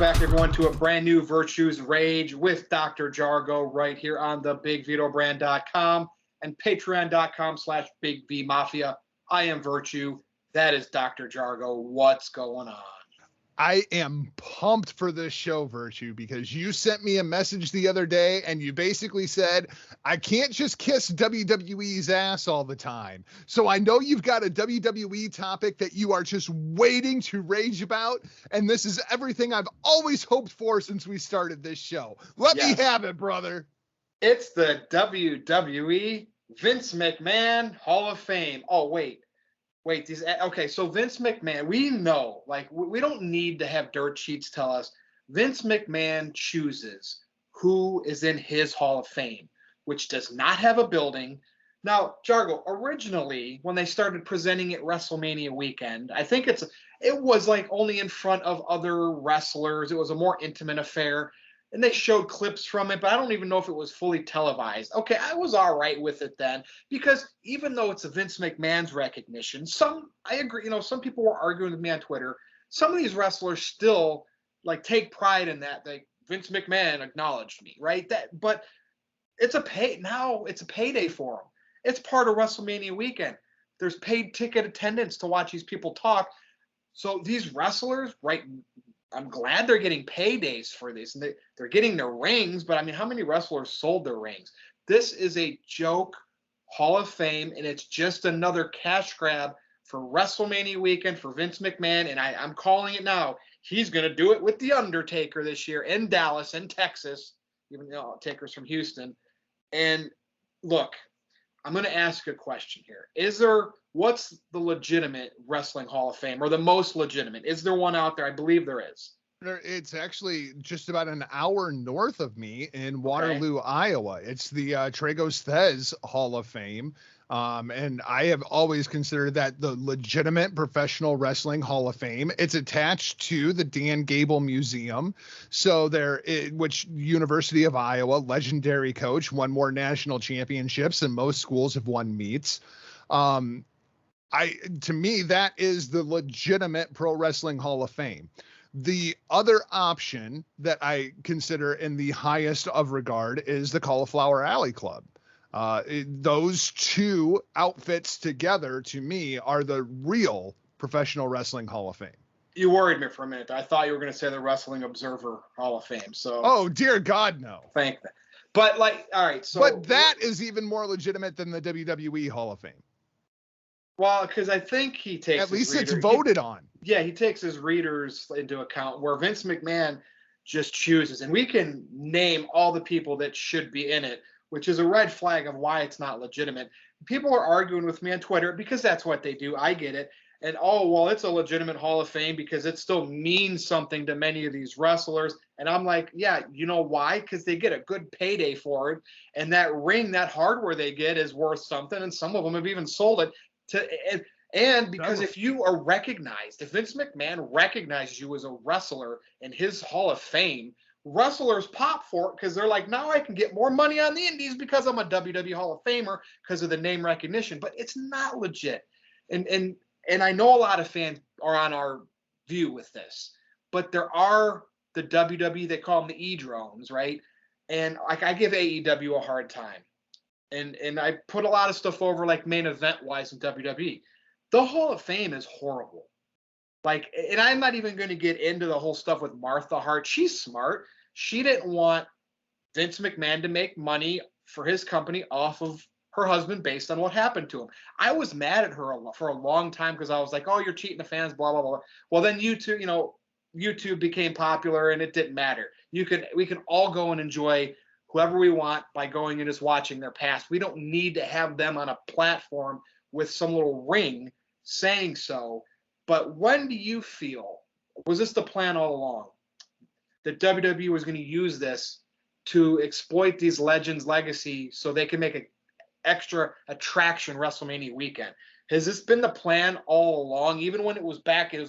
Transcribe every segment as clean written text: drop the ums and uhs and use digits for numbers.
back, everyone, to a brand new Virtues Rage with Dr. Jargo right here on the BigVitoBrand.com and Patreon.com/BigVMafia. I am Virtue. That is Dr. Jargo. What's going on? I am pumped for this show, Virtue, because you sent me a message the other day and you basically said, I can't just kiss WWE's ass all the time. So I know you've got a WWE topic that you are just waiting to rage about. And this is everything I've always hoped for since we started this show. Let me have it, brother. It's the WWE Vince McMahon Hall of Fame. Oh, wait, okay, so Vince McMahon, we know, like, we don't need to have dirt sheets tell us. Vince McMahon chooses who is in his Hall of Fame, which does not have a building. Now, Jargo, originally, when they started presenting it WrestleMania weekend, I think it was like only in front of other wrestlers. It was a more intimate affair. And they showed clips from it, but I don't even know if it was fully televised. Okay, I was all right with it then, because even though it's a Vince McMahon's recognition, I agree, some people were arguing with me on Twitter. Some of these wrestlers still like take pride in that. Like, Vince McMahon acknowledged me, right? But it's a payday for them. It's part of WrestleMania weekend. There's paid ticket attendance to watch these people talk. So these wrestlers, right? I'm glad they're getting paydays for this, and they're getting their rings. But I mean, how many wrestlers sold their rings? This is a joke Hall of Fame, and it's just another cash grab for WrestleMania weekend for Vince McMahon. And I'm calling it now. He's going to do it with The Undertaker this year in Dallas and Texas, even though Taker's from Houston. And look, I'm going to ask a question here. What's the legitimate wrestling Hall of Fame, or the most legitimate? Is there one out there? I believe there is. It's actually just about an hour north of me in Waterloo, Iowa. It's the Tragos Thez Hall of Fame. And I have always considered that the legitimate professional wrestling Hall of Fame. It's attached to the Dan Gable Museum. So which University of Iowa, legendary coach, won more national championships than most schools have won meets. To me, that is the legitimate pro wrestling Hall of Fame. The other option that I consider in the highest of regard is the Cauliflower Alley Club. Those two outfits together, to me, are the real professional wrestling Hall of Fame. You worried me for a minute. I thought you were going to say the Wrestling Observer Hall of Fame. So, oh dear God, no. Thank you. But all right. So, but that is even more legitimate than the WWE Hall of Fame. Well, because I think he takes at least it's voted on. Yeah, he takes his readers into account, where Vince McMahon just chooses, and we can name all the people that should be in it, which is a red flag of why it's not legitimate. People are arguing with me on Twitter because that's what they do. I get it. And it's a legitimate Hall of Fame because it still means something to many of these wrestlers. And I'm like, yeah, you know why? Because they get a good payday for it. And that ring, that hardware they get is worth something. And some of them have even sold it. And because if you are recognized, if Vince McMahon recognizes you as a wrestler in his Hall of Fame, wrestlers pop for it because they're like, now I can get more money on the indies because I'm a WWE Hall of Famer because of the name recognition. But it's not legit. And I know a lot of fans are on our view with this, but there are the WWE, they call them the E-drones, right? And like, I give AEW a hard time. And I put a lot of stuff over, like, main event wise in WWE. The Hall of Fame is horrible. Like, and I'm not even going to get into the whole stuff with Martha Hart. She's smart. She didn't want Vince McMahon to make money for his company off of her husband based on what happened to him. I was mad at her for a long time because I was like, oh, you're cheating the fans, blah, blah, blah. Well, then YouTube became popular and it didn't matter. We can all go and enjoy whoever we want by going and just watching their past. We don't need to have them on a platform with some little ring saying so. But when do you feel, was this the plan all along, that WWE was going to use this to exploit these legends' legacy so they can make an extra attraction WrestleMania weekend? Has this been the plan all along, even when it was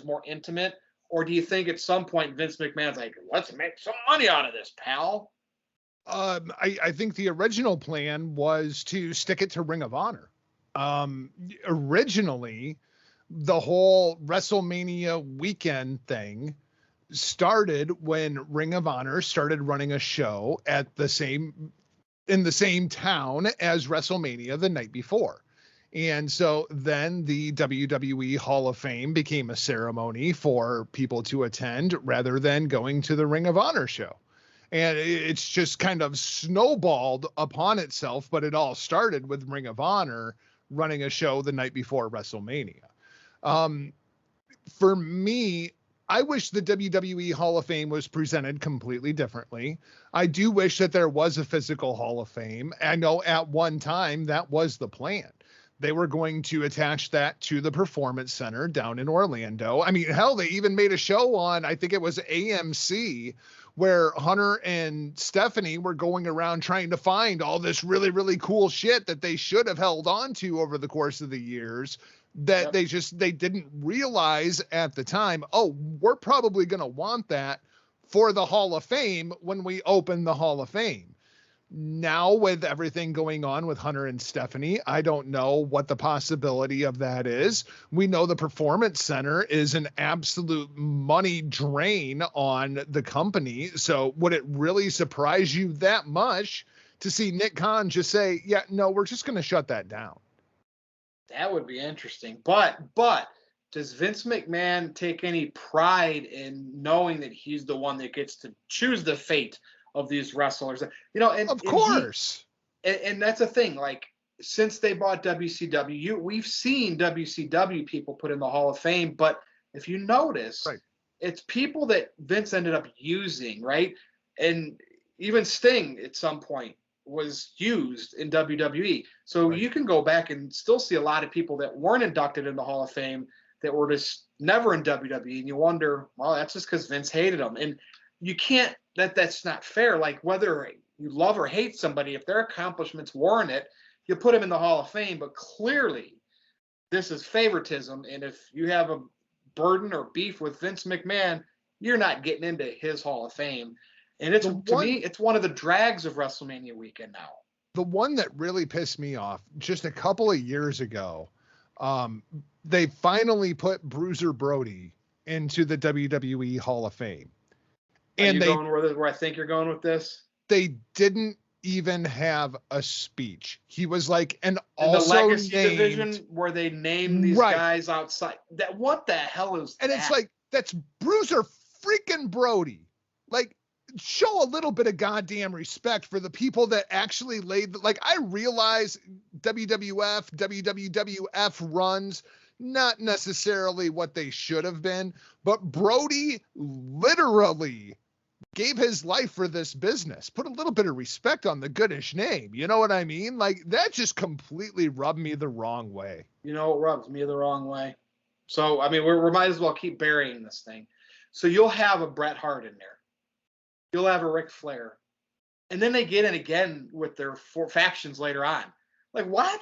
more intimate? Or do you think at some point Vince McMahon's like, let's make some money out of this, pal? I think the original plan was to stick it to Ring of Honor. Originally, the whole WrestleMania weekend thing started when Ring of Honor started running a show in the same town as WrestleMania the night before. And so then the WWE Hall of Fame became a ceremony for people to attend rather than going to the Ring of Honor show. And it's just kind of snowballed upon itself, but it all started with Ring of Honor running a show the night before WrestleMania. For me, I wish the WWE Hall of Fame was presented completely differently. I do wish that there was a physical Hall of Fame. I know at one time that was the plan. They were going to attach that to the Performance Center down in Orlando. I mean, hell, they even made a show on, I think it was AMC, where Hunter and Stephanie were going around trying to find all this really, really cool shit that they should have held on to over the course of the years that they didn't realize at the time. Oh, we're probably going to want that for the Hall of Fame when we open the Hall of Fame. Now, with everything going on with Hunter and Stephanie, I don't know what the possibility of that is. We know the Performance Center is an absolute money drain on the company. So would it really surprise you that much to see Nick Khan just say, yeah, no, we're just going to shut that down? That would be interesting. But does Vince McMahon take any pride in knowing that he's the one that gets to choose the fate of these wrestlers? You know, and of course. And that's the thing. Like, since they bought WCW, we've seen WCW people put in the Hall of Fame. But if you notice, it's people that Vince ended up using, right? And even Sting at some point was used in WWE. So you can go back and still see a lot of people that weren't inducted in the Hall of Fame that were just never in WWE. And you wonder, well, that's just because Vince hated them. And you can't, that's not fair. Like, whether you love or hate somebody, if their accomplishments warrant it, you put them in the Hall of Fame. But clearly this is favoritism. And if you have a burden or beef with Vince McMahon, you're not getting into his Hall of Fame. And it's, to me, it's one of the drags of WrestleMania weekend now. The one that really pissed me off just a couple of years ago, they finally put Bruiser Brody into the WWE Hall of Fame. And going where I think you're going with this? They didn't even have a speech. He was like an also the Legacy division where they name these guys outside. That, what the hell is and that? It's like, that's Bruiser freaking Brody. Like, show a little bit of goddamn respect for the people that actually like, I realize WWF runs, not necessarily what they should have been, but Brody literally gave his life for this business. Put a little bit of respect on the goodish name. You know what I mean? Like, that just completely rubbed me the wrong way. You know, it rubs me the wrong way. So, I mean, we might as well keep burying this thing. So you'll have a Bret Hart in there. You'll have a Ric Flair. And then they get in again with their four factions later on. Like, what?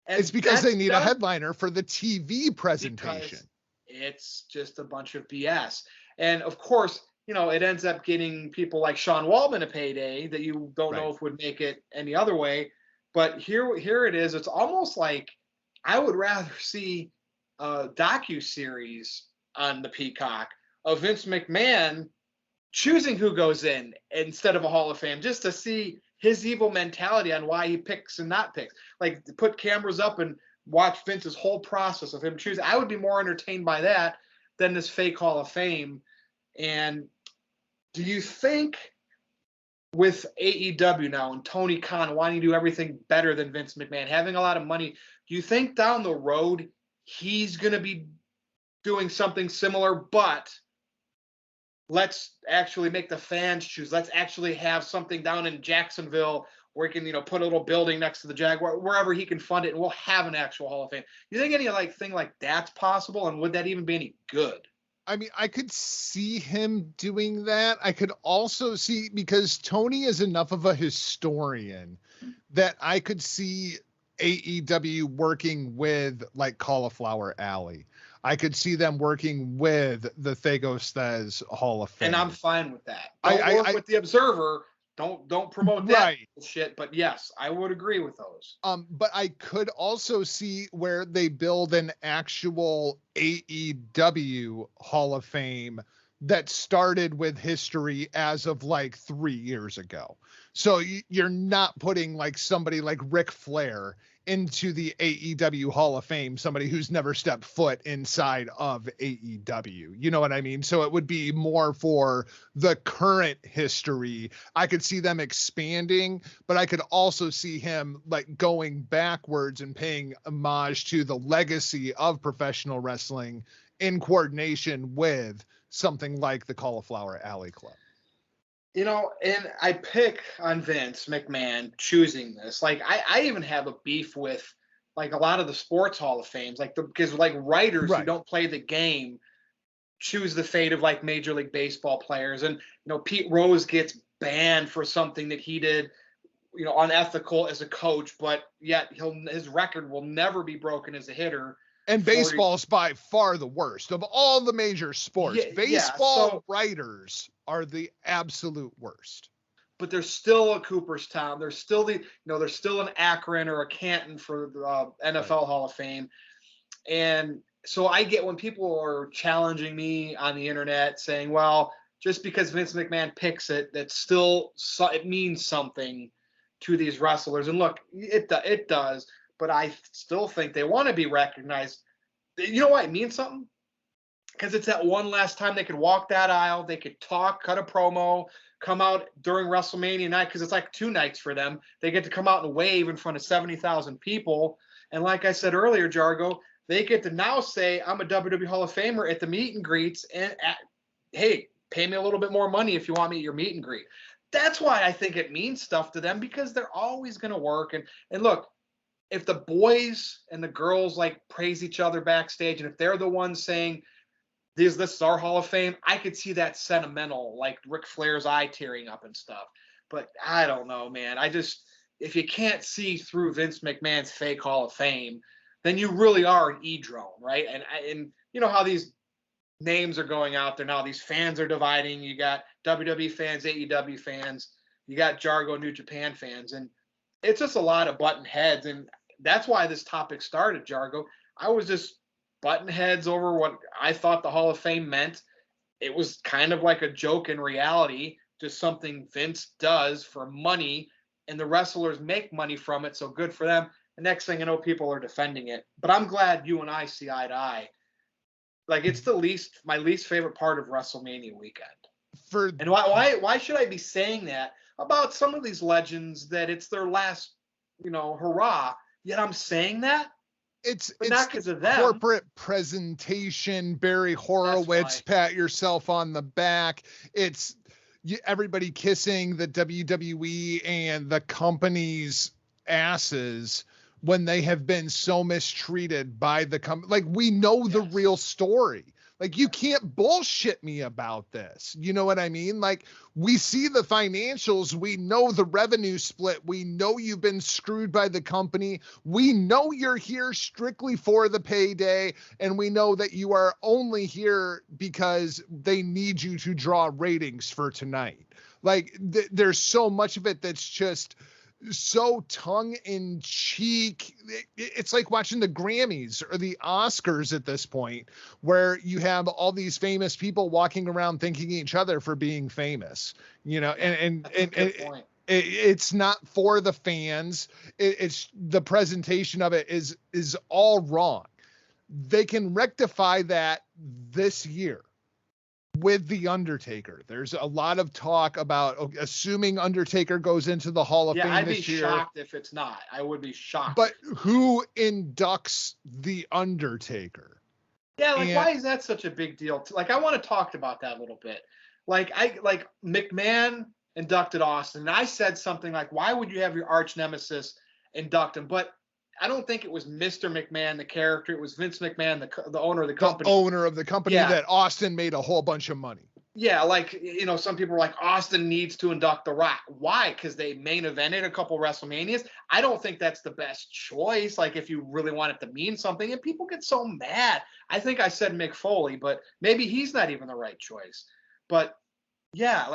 And it's because they need a headliner for the TV presentation. It's just a bunch of BS. And, of course, you know, it ends up getting people like Sean Waltman a payday that you don't know if would make it any other way. But here it is. It's almost like I would rather see a docuseries on the Peacock of Vince McMahon choosing who goes in instead of a Hall of Fame, just to see his evil mentality on why he picks and not picks. Like, put cameras up and watch Vince's whole process of him choosing. I would be more entertained by that than this fake Hall of Fame. And do you think with AEW now and Tony Khan wanting to do everything better than Vince McMahon, having a lot of money, do you think down the road he's going to be doing something similar, but let's actually make the fans choose. Let's actually have something down in Jacksonville where he can, you know, put a little building next to the Jaguar, wherever he can fund it, and we'll have an actual Hall of Fame. You think any thing like that's possible, and would that even be any good? I mean, I could see him doing that. I could also see, because Tony is enough of a historian that I could see AEW working with like Cauliflower Alley. I could see them working with the Thegos Hall of Fame. And I'm fine with that. Don't work with the Observer. Don't promote that shit. But yes, I would agree with those. But I could also see where they build an actual AEW Hall of Fame that started with history as of like 3 years ago. So you're not putting like somebody like Ric Flair into the AEW Hall of Fame, somebody who's never stepped foot inside of AEW. You know what I mean? So it would be more for the current history. I could see them expanding, but I could also see him like going backwards and paying homage to the legacy of professional wrestling in coordination with something like the Cauliflower Alley Club. You know, and I pick on Vince McMahon choosing this. Like, I even have a beef with like a lot of the sports Hall of Fames, like because like writers who don't play the game choose the fate of like Major League Baseball players, and Pete Rose gets banned for something that he did, unethical as a coach, but yet his record will never be broken as a hitter. And baseball's by far the worst of all the major sports. Baseball writers are the absolute worst. But there's still a Cooperstown. There's still there's still an Akron or a Canton for the NFL Hall of Fame. And so I get when people are challenging me on the internet saying, well, just because Vince McMahon picks it, it means something to these wrestlers. And look, it does. But I still think they want to be recognized. You know why it means something? Because it's that one last time they could walk that aisle, they could talk, cut a promo, come out during WrestleMania night, because it's like 2 nights for them. They get to come out and wave in front of 70,000 people. And like I said earlier, Jargo, they get to now say, I'm a WWE Hall of Famer at the meet and greets, and hey, pay me a little bit more money if you want me at your meet and greet. That's why I think it means stuff to them, because they're always going to work. And look, if the boys and the girls like praise each other backstage, and if they're the ones saying this is our Hall of Fame, I could see that sentimental, like Ric Flair's eye tearing up and stuff. But I don't know, man. If you can't see through Vince McMahon's fake Hall of Fame, then you really are an e-drone, right? And you know how these names are going out there now. These fans are dividing. You got WWE fans, AEW fans. You got Jargo New Japan fans, and it's just a lot of button heads. And that's why this topic started, Jargo. I was just button heads over what I thought the Hall of Fame meant. It was kind of like a joke in reality, just something Vince does for money, and the wrestlers make money from it, so good for them. The next thing you know, people are defending it. But I'm glad you and I see eye to eye. Like, it's my least favorite part of WrestleMania weekend. And why should I be saying that about some of these legends, that it's their last, hurrah? Yet I'm saying that. It's not because of them. Corporate presentation, Barry Horowitz, pat yourself on the back. It's everybody kissing the WWE and the company's asses when they have been so mistreated by the company. Like, we know the real story. Like, you can't bullshit me about this. You know what I mean? Like, we see the financials. We know the revenue split. We know you've been screwed by the company. We know you're here strictly for the payday. And we know that you are only here because they need you to draw ratings for tonight. Like, there's so much of it that's just so tongue-in-cheek. It's like watching the Grammys or the Oscars at this point, where you have all these famous people walking around thanking each other for being famous, and it's not for the fans. It's the presentation of it is all wrong. They can rectify that this year with The Undertaker. There's a lot of talk about assuming Undertaker goes into the Hall of Fame this year. I'd be shocked if it's not. I would be shocked. But who inducts The Undertaker? Yeah, why is that such a big deal? Like, I want to talk about that a little bit. Like, McMahon inducted Austin, and I said something like, why would you have your arch nemesis induct him? But I don't think it was Mr. McMahon, the character. It was Vince McMahon, the owner of the company. The owner of the company that Austin made a whole bunch of money. Yeah, some people were like, Austin needs to induct The Rock. Why? Because they main evented a couple WrestleManias. I don't think that's the best choice, like, if you really want it to mean something. And people get so mad. I think I said Mick Foley, but maybe he's not even the right choice. But, yeah,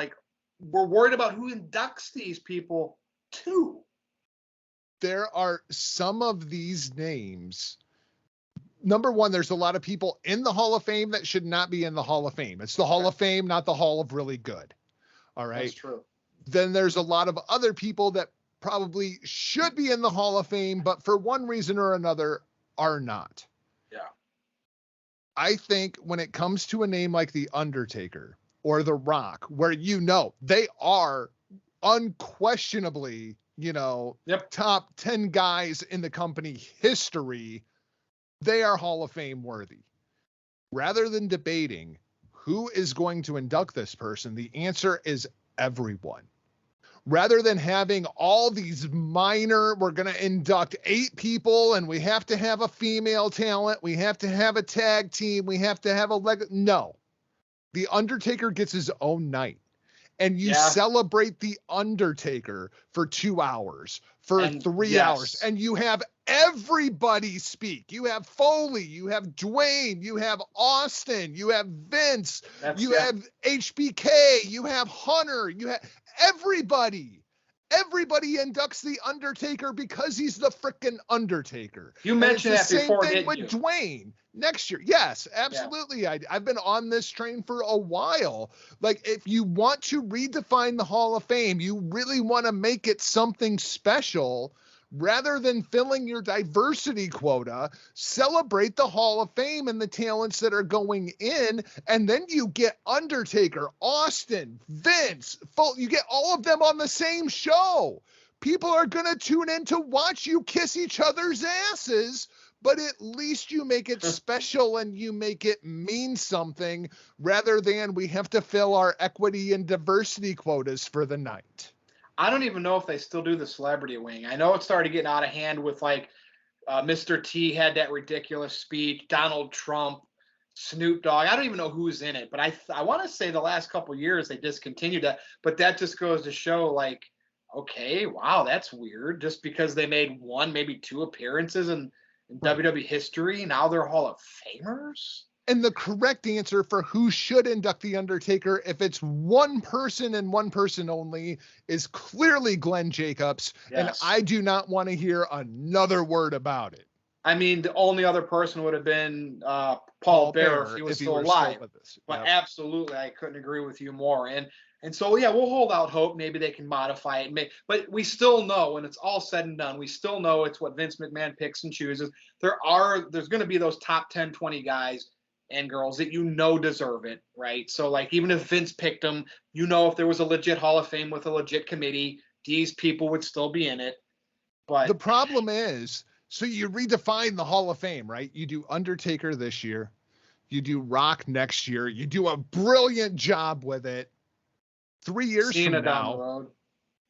we're worried about who inducts these people, too. There are some of these names number one, there's a lot of people in the Hall of Fame that should not be in the Hall of Fame. It's the Hall of Fame, not the Hall of Really Good. All right. That's true. Then there's a lot of other people that probably should be in the Hall of Fame, but for one reason or another are not. Yeah. I think when it comes to a name like The Undertaker or The Rock, where they are unquestionably, top 10 guys in the company history, they are Hall of Fame worthy. Rather than debating who is going to induct this person, the answer is everyone. Rather than having all these we're going to induct 8 people and we have to have a female talent, we have to have a tag team, we have to have no. The Undertaker gets his own night. And you celebrate The Undertaker for 2 hours, for 3 hours, and you have everybody speak. You have Foley, you have Dwayne, you have Austin, you have Vince, have HBK, you have Hunter, you have everybody. Everybody inducts The Undertaker because he's the frickin' Undertaker. You mentioned that before, didn't you? Same thing with Dwayne next year. Yes, absolutely. Yeah. I've been on this train for a while. Like, if you want to redefine the Hall of Fame, you really want to make it something special. Rather than filling your diversity quota, celebrate the Hall of Fame and the talents that are going in, and then you get Undertaker, Austin, Vince, you get all of them on the same show. People are going to tune in to watch you kiss each other's asses, but at least you make it special and you make it mean something, rather than we have to fill our equity and diversity quotas for the night. I don't even know if they still do the celebrity wing. I know it started getting out of hand with Mr. T had that ridiculous speech, Donald Trump, Snoop Dogg. I don't even know who's in it, but I want to say the last couple of years they discontinued that. But that just goes to show, okay, wow, that's weird. Just because they made 1, maybe 2 appearances in WWE history, now they're Hall of Famers. And the correct answer for who should induct The Undertaker, if it's one person and one person only, is clearly Glenn Jacobs. Yes. And I do not want to hear another word about it. I mean, the only other person would have been Paul Bearer if he was still alive. But absolutely, I couldn't agree with you more. And so, we'll hold out hope. Maybe they can modify it. But we still know, when it's all said and done, we still know it's what Vince McMahon picks and chooses. There's going to be those top 10, 20 guys and girls that deserve it, right? So, even if Vince picked them, if there was a legit Hall of Fame with a legit committee, these people would still be in it. But the problem is, so you redefine the Hall of Fame, right? You do Undertaker this year, you do Rock next year, you do a brilliant job with it. 3 years Cena from now, down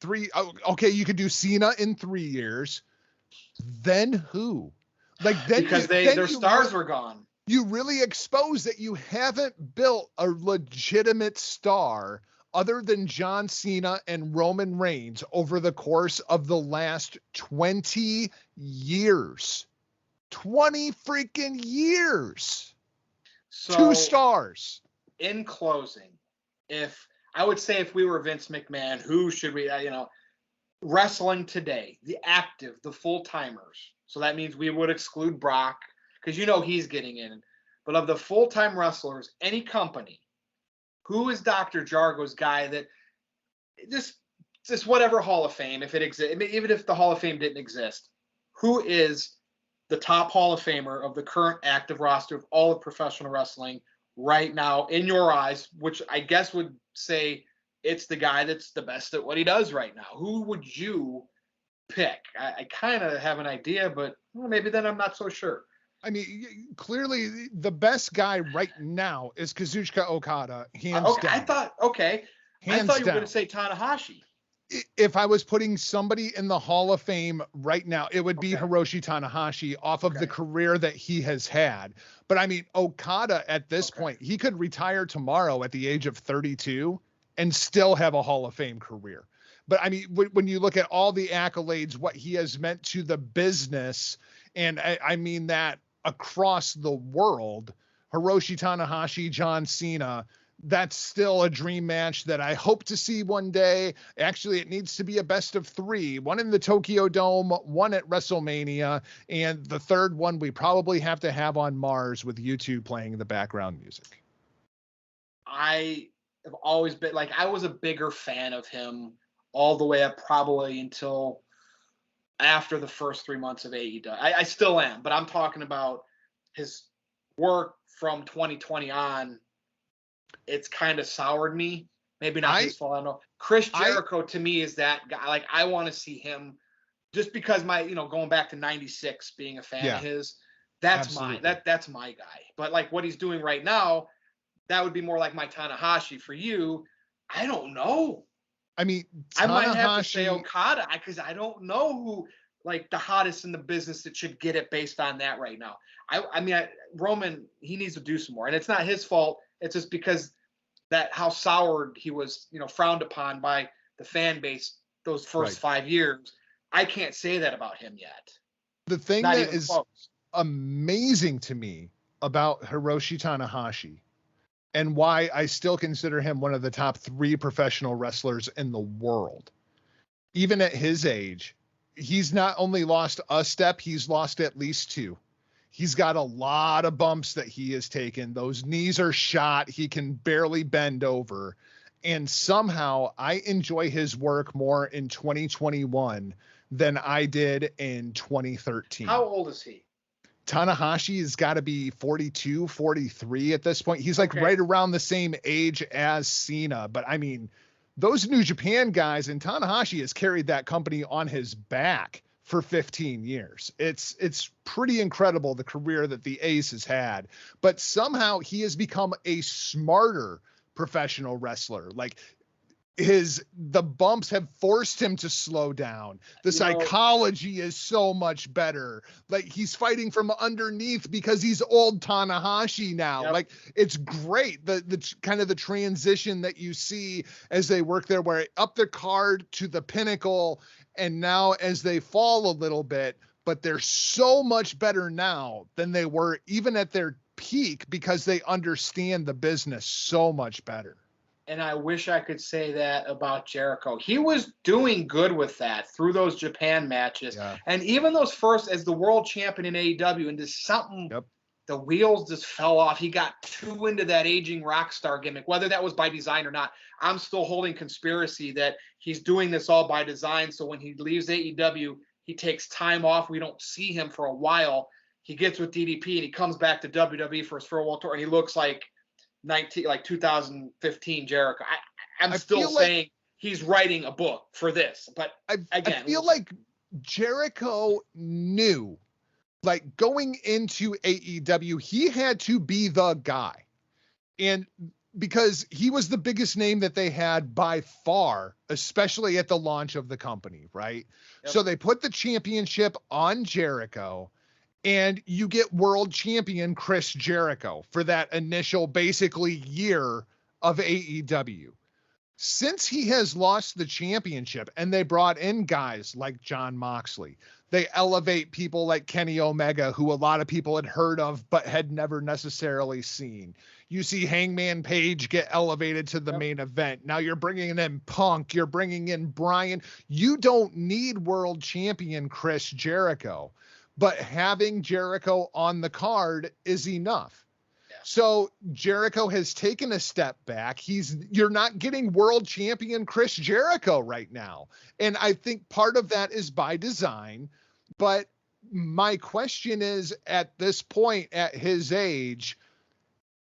the road. Okay, you could do Cena in 3 years. Then who? Because their stars were gone. You really expose that you haven't built a legitimate star other than John Cena and Roman Reigns over the course of the last 20 years. 20 freaking years. So, 2 stars. In closing, if we were Vince McMahon, who should we, wrestling today, the active, the full-timers. So that means we would exclude Brock, because he's getting in. But of the full-time wrestlers, any company, who is Dr. Jargo's guy that just whatever Hall of Fame, if it exists, even if the Hall of Fame didn't exist, who is the top Hall of Famer of the current active roster of all of professional wrestling right now, in your eyes, which I guess would say it's the guy that's the best at what he does right now? Who would you pick? I kind of have an idea, but maybe then I'm not so sure. I mean, clearly the best guy right now is Kazuchika Okada, hands down. I thought you were going to say Tanahashi. If I was putting somebody in the Hall of Fame right now, it would be Hiroshi Tanahashi off of the career that he has had. But I mean, Okada at this point, he could retire tomorrow at the age of 32 and still have a Hall of Fame career. But I mean, when you look at all the accolades, what he has meant to the business, and I mean that across the world, Hiroshi Tanahashi, John Cena, that's still a dream match that I hope to see one day. Actually, it needs to be a best of 3, one in the Tokyo Dome, one at WrestleMania, and the third one we probably have to have on Mars with YouTube playing the background music. I have always been like, I was a bigger fan of him all the way up probably until after the first 3 months of AEW. I still am, but I'm talking about his work from 2020 on. It's kind of soured me. Maybe not his fault. I don't know. Chris Jericho to me is that guy. Like, I want to see him just because going back to 96, being a fan of his, that's that's my guy. But like what he's doing right now, that would be more like my Tanahashi for you. I don't know. I mean, I might have to say Okada because I don't know who like the hottest in the business that should get it based on that right now. I mean, Roman, he needs to do some more, and it's not his fault. It's just because that how soured he was, frowned upon by the fan base those first 5 years. I can't say that about him yet. The thing that is amazing to me about Hiroshi Tanahashi and why I still consider him one of the top 3 professional wrestlers in the world, even at his age, he's not only lost a step, he's lost at least 2. He's got a lot of bumps that he has taken. Those knees are shot. He can barely bend over. And somehow I enjoy his work more in 2021 than I did in 2013. How old is he? Tanahashi has got to be 42, 43 at this point. He's like right around the same age as Cena. But I mean, those New Japan guys, and Tanahashi has carried that company on his back for 15 years. It's pretty incredible the career that the Ace has had, but somehow he has become a smarter professional wrestler. Like the bumps have forced him to slow down. The psychology is so much better. Like he's fighting from underneath because he's old Tanahashi now. Yep. Like it's great. The kind of the transition that you see as they work their way up the card to the pinnacle. And now as they fall a little bit, but they're so much better now than they were even at their peak because they understand the business so much better. And I wish I could say that about Jericho. He was doing good with that through those Japan matches. Yeah. And even those first as the world champion in AEW, and just something, the wheels just fell off. He got too into that aging rock star gimmick, whether that was by design or not. I'm still holding conspiracy that he's doing this all by design. So when he leaves AEW, he takes time off. We don't see him for a while. He gets with DDP and he comes back to WWE for his farewell tour, and he looks like 2015 Jericho. I'm still saying he's writing a book for this, but I feel like Jericho knew, like going into AEW, he had to be the guy, and because he was the biggest name that they had by far, especially at the launch of the company, right? Yep. So they put the championship on Jericho. And you get world champion Chris Jericho for that initial basically year of AEW. Since he has lost the championship and they brought in guys like Jon Moxley, they elevate people like Kenny Omega, who a lot of people had heard of but had never necessarily seen. You see Hangman Page get elevated to the main event. Now you're bringing in Punk, you're bringing in Bryan. You don't need world champion Chris Jericho. But having Jericho on the card is enough. Yeah. So Jericho has taken a step back. You're not getting world champion Chris Jericho right now. And I think part of that is by design. But my question is, at this point, at his age,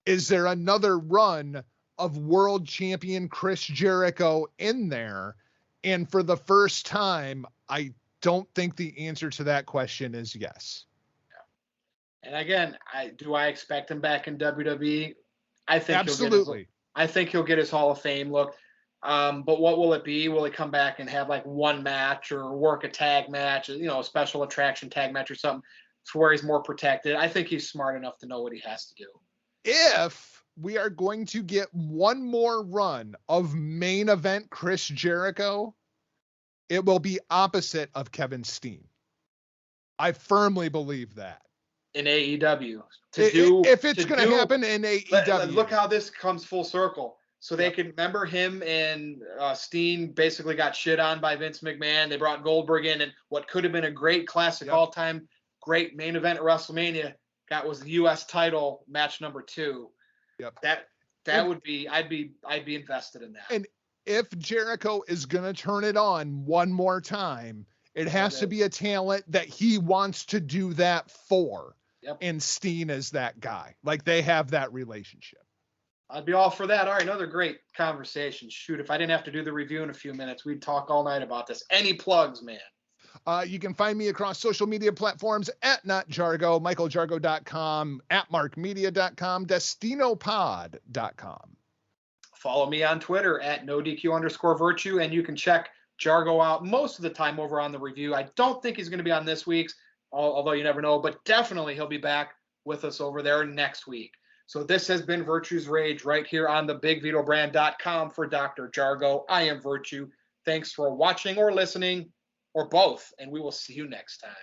is there another run of world champion Chris Jericho in there? And for the first time, I don't think the answer to that question is yes. Yeah. And again, I expect him back in WWE? I think absolutely. I think he'll get his Hall of Fame look. But what will it be? Will he come back and have like one match or work a tag match, a special attraction tag match or something to where he's more protected? I think he's smart enough to know what he has to do. If we are going to get one more run of main event Chris Jericho, it will be opposite of Kevin Steen. I firmly believe that. in AEW if it's going to happen in AEW. Look how this comes full circle. So they can remember him and Steen basically got shit on by Vince McMahon. They brought Goldberg in, and what could have been a great classic all-time great main event at WrestleMania was the U.S. title match number 2. Yep. That would be I'd be invested in that. And if Jericho is going to turn it on one more time, it has to be a talent that he wants to do that for. Yep. And Steen is that guy. Like, they have that relationship. I'd be all for that. All right, another great conversation. Shoot, if I didn't have to do the review in a few minutes, we'd talk all night about this. Any plugs, man? You can find me across social media platforms at NotJargo, MichaelJargo.com, at MarkMedia.com, DestinoPod.com. Follow me on Twitter at NoDQ_Virtue, and you can check Jargo out most of the time over on the review. I don't think he's going to be on this week's, although you never know, but definitely he'll be back with us over there next week. So this has been Virtue's Rage right here on the BigVitoBrand.com for Dr. Jargo. I am Virtue. Thanks for watching or listening, or both, and we will see you next time.